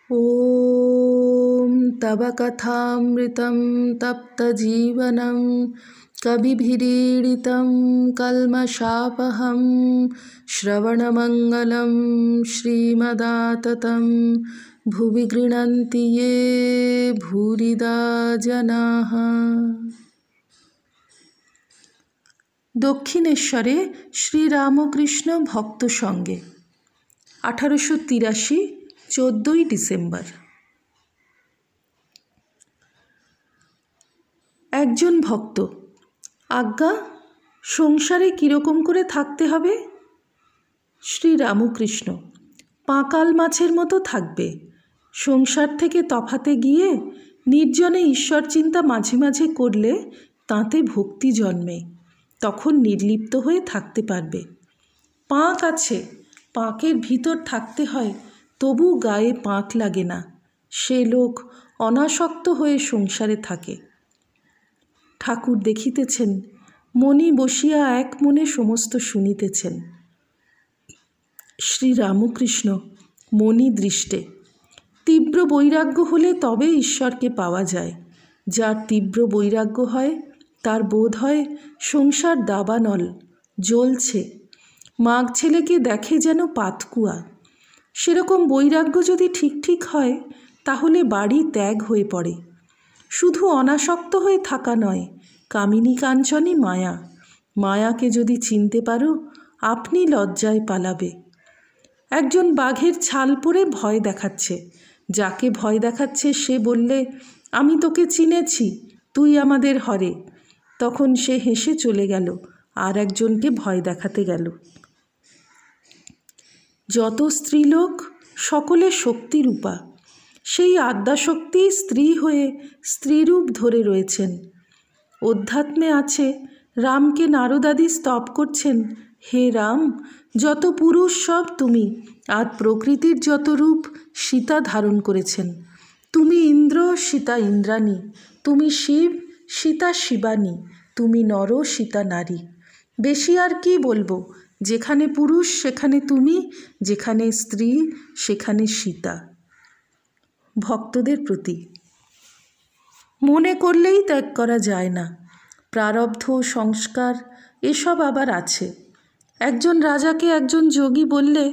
ॐ तव कथामृतं तप्तजीवनं कविभिरीडितं कल्मषापहं श्रवणमङ्गलं श्रीमदाततं भुवि गृह्णन्ति ये भूरिदा जनाः। দক্ষিণেশ্বরে শ্রীরামকৃষ্ণ ভক্ত সঙ্গে 1883 14ই ডিসেম্বর। একজন ভক্ত: আজ্ঞা, সংসারে কীরকম করে থাকতে হবে? শ্রীরামকৃষ্ণ: পাঁকাল মাছের মতো থাকবে। সংসার থেকে তফাতে গিয়ে নির্জনে ঈশ্বর চিন্তা মাঝে মাঝে করলে তাতে ভক্তি জন্মে, তখন নির্লিপ্ত হয়ে থাকতে পারবে। পাঁক আছে, পাঁকের ভিতর থাকতে হয়, তবু গায়ে পাঁক লাগে না। সে লোক অনাসক্ত হয়ে সংসারে থাকে। ঠাকুর দেখিতেছেন, মনি বসিয়া এক মনে সমস্ত শুনিতেছেন। শ্রীরামকৃষ্ণ মনি দৃষ্টে: তীব্র বৈরাগ্য হলে তবে ঈশ্বরকে পাওয়া যায়। যার তীব্র বৈরাগ্য হয় তার বোধ হয় সংসার দাবানল, জ্বলছে। মাঘ ছেলেকে দেখে যেন পাতকুয়া। সেরকম বৈরাগ্য যদি ঠিক ঠিক হয় তাহলে বাড়ি ত্যাগ হয়ে পড়ে। শুধু অনাসক্ত হয়ে থাকা নয়, কামিনী কাঞ্চনী মায়া। মায়াকে যদি চিনতে পারো, আপনি লজ্জায় পালাবে। একজন বাঘের ছাল পরে ভয় দেখাচ্ছে। যাকে ভয় দেখাচ্ছে সে বললে, আমি তোকে চিনেছি, তুই আমাদের হরে। তখন সে হেসে চলে গেল, আর একজনকে ভয় দেখাতে গেল। যত স্ত্রীলোক সকলে শক্তিরূপা। সেই আদ্যাশক্তি স্ত্রী হয়ে স্ত্রীরূপ ধরে রয়েছেন। অধ্যাত্মে আছে, রামকে নারদাদি স্তব করছেন, হে রাম, যত পুরুষ সব তুমি, আর প্রকৃতির যত রূপ সীতা ধারণ করেছেন। তুমি ইন্দ্র, সীতা ইন্দ্রাণী, তুমি শিব, সীতা শিবানী, তুমি নর, সীতা নারী। বেশি আর কি বলবো? যেখানে পুরুষ সেখানে তুমি, যেখানে স্ত্রী সেখানে সীতা। ভক্তদের প্রতি: মনে করলেই ত্যাগ করা যায় না। প্রারব্ধ, সংস্কার এসব আবার আছে। একজন রাজাকে একজন যোগী বললে,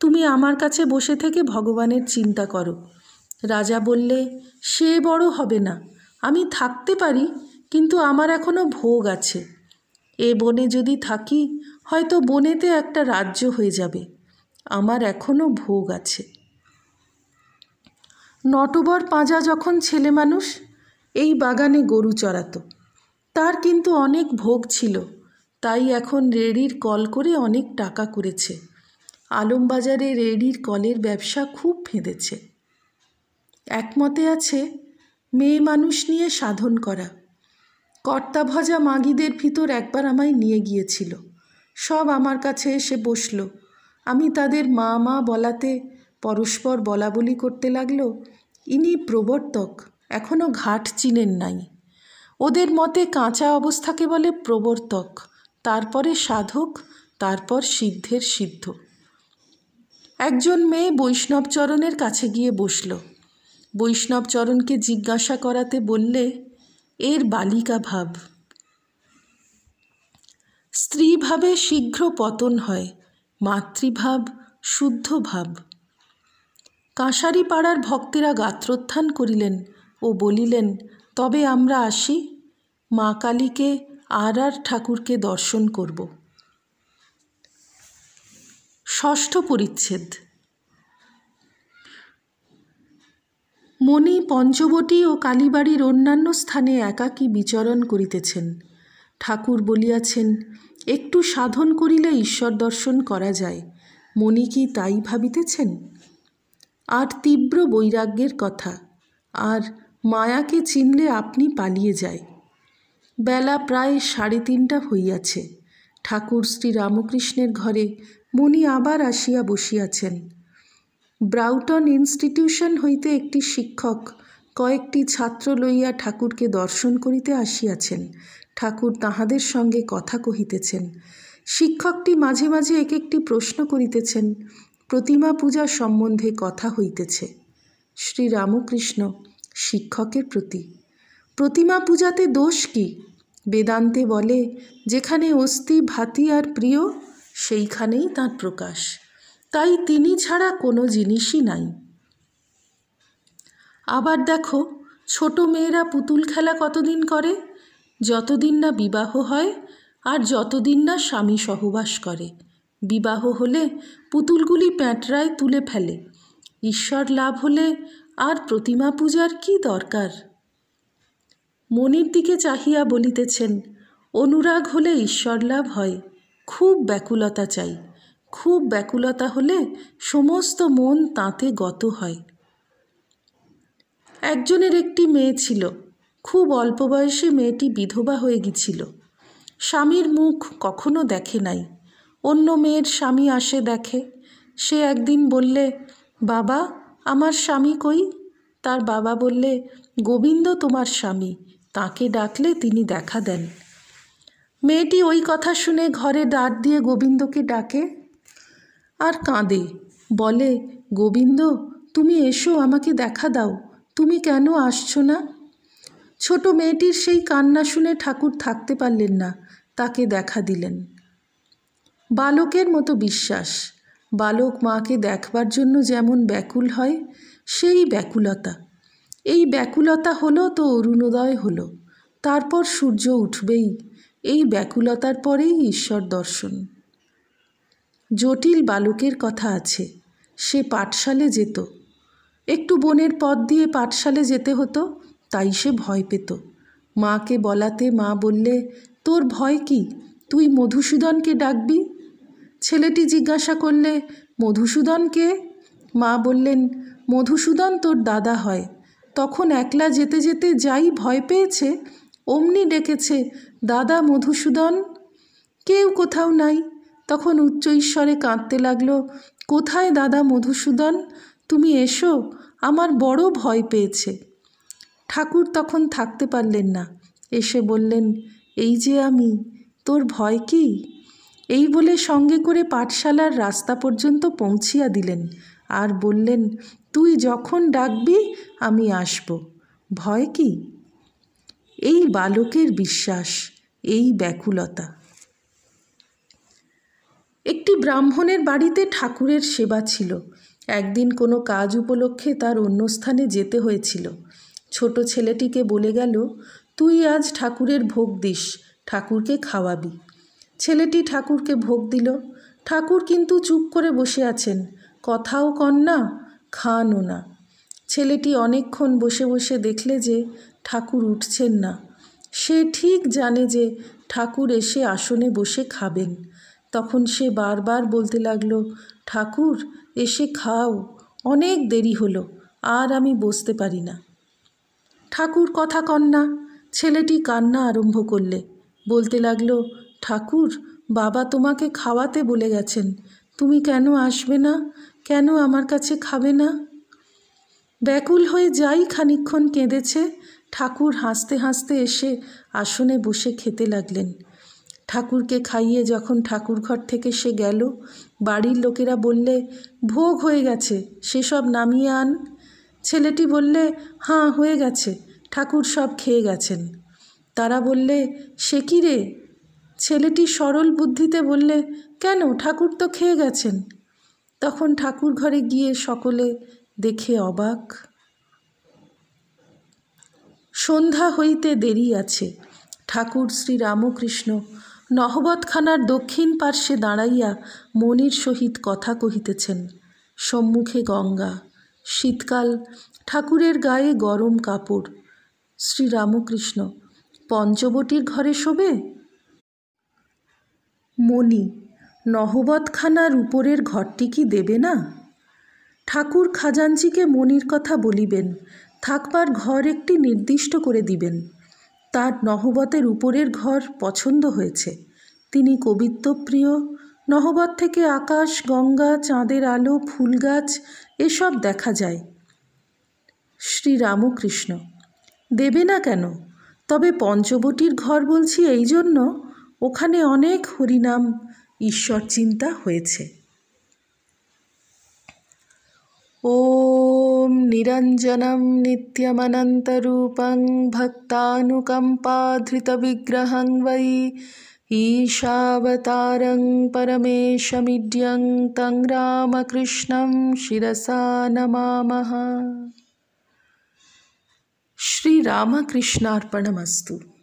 তুমি আমার কাছে বসে থেকে ভগবানের চিন্তা করো। রাজা বললে, সে বড় হবে না, আমি থাকতে পারি, কিন্তু আমার এখনো ভোগ আছে। এ বনে যদি থাকি হয়তো বনেতে একটা রাজ্য হয়ে যাবে, আমার এখনো ভোগ আছে। নটবর পাঁজা যখন ছেলে মানুষ এই বাগানে গরু চড়াতো। তার কিন্তু অনেক ভোগ ছিল, তাই এখন রেড়ির কল করে অনেক টাকা করেছে। আলমবাজারে রেড়ির কলের ব্যবসা খুব ফেঁদেছে। একমতে আছে, মেয়ে মানুষ নিয়ে সাধন করা। কর্তা ভজা মাগিদের ভিতর একবার আমায় নিয়ে গিয়েছিল। সব আমার কাছে এসে বসল। আমি তাদের মা মা বলাতে পরস্পর বলা বলি করতে লাগলো, ইনি প্রবর্তক, এখনও ঘাট চিনেন নাই। ওদের মতে কাঁচা অবস্থাকে বলে প্রবর্তক, তারপরে সাধক, তারপর সিদ্ধের সিদ্ধ। একজন মেয়ে বৈষ্ণবচরণের কাছে গিয়ে বসল। বৈষ্ণবচরণকে জিজ্ঞাসা করাতে বললে, এর বালিকা ভাব। স্ত্রী ভাবে শীঘ্র পতন হয়, মাতৃভাব শুদ্ধ ভাব। কাঁসারি পাড়ার ভক্তেরা গাত্রোত্থান করিলেন ও বলিলেন, তবে আমরা আসি, মা কালীকে আর ঠাকুরকে দর্শন করব। ষষ্ঠ পরিচ্ছেদ। মণি পঞ্চবটী ও কালীবাড়ির অন্যান্য স্থানে একাকী বিচরণ করিতেছেন। ঠাকুর বলিয়াছেন, একটু সাধন করিলে ঈশ্বর দর্শন করা যায়। মণি কি তাই ভাবিতেছেন? আর তীব্র বৈরাগ্যের কথা, আর মায়াকে চিনলে আপনি পালিয়ে যায়। বেলা প্রায় 3:30 হইয়াছে। ঠাকুর শ্রীরামকৃষ্ণের ঘরে মণি আবার আসিয়া বসিয়াছেন। ব্রাউটন ইনস্টিটিউশন হইতে একটি শিক্ষক কয়েকটি ছাত্র লইয়া ঠাকুরকে দর্শন করিতে আসিয়াছেন। ঠাকুর তাহাদের সঙ্গে কথা কহিতেছেন। শিক্ষকটি মাঝে মাঝে এক একটি প্রশ্ন করিতেছেন। প্রতিমা পূজা সম্বন্ধে কথা হইতেছে। শ্রীরামকৃষ্ণ শিক্ষকের প্রতি। প্রতিমা পূজাতে দোষ কি? বেদান্তে বলে, যেখানে অস্থি ভাতি আর প্রিয়, সেইখানেই তাঁর প্রকাশ। তাই তিনি ছাড়া কোনো জিনিসই নাই। আবার দেখো, ছোট মেয়েরা পুতুল খেলা কতদিন করে? যতদিন না বিবাহ হয় আর যতদিন না স্বামী সহবাস করে। বিবাহ হলে পুতুলগুলি প্যাঁটরায় তুলে ফেলে। ঈশ্বর লাভ হলে আর প্রতিমা পূজার কি দরকার? মনির দিকে চাহিয়া বলিতেছেন, অনুরাগ হলে ঈশ্বর লাভ হয়। খুব ব্যাকুলতা চাই। খুব ব্যাকুলতা হলে সমস্ত মন তাঁতে গত হয়। একজনের একটি মেয়ে ছিল। খুব অল্প বয়সে মেয়েটি বিধবা হয়ে গিয়েছিল। স্বামীর মুখ কখনো দেখে নাই। অন্য মেয়ের স্বামী আসে দেখে। সে একদিন বললে, বাবা, আমার স্বামী কই? তার বাবা বললে, গোবিন্দ তোমার স্বামী, তাকে ডাকলে তিনি দেখা দেন। মেয়েটি ওই কথা শুনে ঘরে দ্বার দিয়ে গোবিন্দকে ডাকে আর কাঁদে। বলে, গোবিন্দ, তুমি এসো, আমাকে দেখা দাও। তুমি কেন আসছো না? ছোট মেয়েটির সেই কান্না শুনে ঠাকুর থাকতে পারলেন না, তাকে দেখা দিলেন। বালকের মতো বিশ্বাস। বালক মাকে দেখবার জন্য যেমন ব্যাকুল হয়, সেই ব্যাকুলতা। এই ব্যাকুলতা হলো তো অরুণোদয় হলো, তারপর সূর্য উঠবেই। এই ব্যাকুলতার পরেই ঈশ্বর দর্শন। জটিল বালকের কথা আছে। সে পাঠশালে যেত। একটু বনের পথ দিয়ে পাঠশালে যেতে হতো, তাই সে ভয় পেত। মাকে বলাতে মা বললে, তোর ভয় কি? তুই মধুসূদনকে ডাকবি। ছেলেটি জিজ্ঞাসা করলে, মধুসূদন কে? মা বললেন, মধুসূদন তোর দাদা হয়। তখন একলা যেতে যেতে যাই ভয় পেয়েছে, অমনি ডেকেছে, দাদা মধুসূদন। কেউ কোথাও নাই। তখন উচ্চ ঈশ্বরে কাঁদতে লাগলো, কোথায় দাদা মধুসূদন? তুমি এসো, আমার বড় ভয় পেয়েছে। ঠাকুর তখন থাকতে পারলেন না, এসে বললেন, এই যে আমি, তোর ভয় কি? এই বলে সঙ্গে করে পাঠশালার রাস্তা পর্যন্ত পৌঁছিয়া দিলেন আর বললেন, তুই যখন ডাকবি আমি আসব, ভয় কি? এই বালকের বিশ্বাস, এই ব্যাকুলতা। একটি ব্রাহ্মণের বাড়িতে ঠাকুরের সেবা ছিল। একদিন কোনো কাজ উপলক্ষে তার অন্য স্থানে যেতে হয়েছিল। ছোট ছেলেটিকে বলে গেল, তুই আজ ঠাকুরের ভোগ দিস, ঠাকুরকে খাওয়াবি। ছেলেটি ঠাকুরকে ভোগ দিল। ঠাকুর কিন্তু চুপ করে বসে আছেন, কথাও কন না, খানও না। ছেলেটি অনেকক্ষণ বসে বসে দেখলে যে ঠাকুর উঠছেন না। সে ঠিক জানে যে ঠাকুর এসে আসনে বসে খাবেন। তখন সে বারবার বলতে লাগলো, ঠাকুর এসে খাও, অনেক দেরি হলো, আর আমি বসতে পারি না। ঠাকুর কথা কন না। ছেলেটি কান্না আরম্ভ করলে। বলতে লাগলো, ঠাকুর, বাবা তোমাকে খাওয়াতে বলে গেছেন, তুমি কেন আসবে না? কেন আমার কাছে খাবে না? ব্যাকুল হয়ে যাই খানিকক্ষণ কেঁদেছে। ঠাকুর হাসতে হাসতে এসে আসনে বসে খেতে লাগলেন। ঠাকুরকে খাইয়ে যখন ঠাকুরঘর থেকে সে গেল, বাড়ির লোকেরা বললে, ভোগ হয়ে গেছে, সেসব নামিয়ে আন। ছেলেটি বললে, হাঁ হয়ে গেছে, ঠাকুর সব খেয়ে গেছেন। তারা বললে, সে কি রে? ছেলেটি সরল বুদ্ধিতে বললে, কেন, ঠাকুর তো খেয়ে গেছেন। তখন ঠাকুর ঘরে গিয়ে সকলে দেখে অবাক। সন্ধ্যা হইতে দেরি আছে। ঠাকুর শ্রীরামকৃষ্ণ নহবতখানার দক্ষিণ পার্শ্বে দাঁড়াইয়া মনির সহিত কথা কহিতেছেন। সম্মুখে গঙ্গা। শীতকাল, ঠাকুরের গায়ে গরম কাপড়। শ্রীরামকৃষ্ণ, পঞ্চবটির ঘরে শোবে? মণি, নহবতখানার উপরের ঘরটি কি দেবে না? ঠাকুর খাজাঞ্চিকে মনির কথা বলিবেন, থাকবার ঘর একটি নির্দিষ্ট করে দিবেন। তার নহবতের উপরের ঘর পছন্দ হয়েছে। তিনি কবিত্বপ্রিয়। নহবত থেকে আকাশ, গঙ্গা, চাঁদের আলো, ফুল গাছ এসব দেখা যায়। শ্রীরামকৃষ্ণ, দেবে না কেন? তবে পঞ্চবটির ঘর বলছি এই জন্য, ওখানে অনেক হরিনাম, ঈশ্বর চিন্তা হয়েছে। ওম নিরা निरञ्जनं नित्यमनन्तरूपं भक्तानुकम्पाधृतविग्रहं वै ईशावतारं परमेशमिड्यं तं रामकृष्णं शिरसा नमामः। श्री रामकृष्णार्पणमस्तु।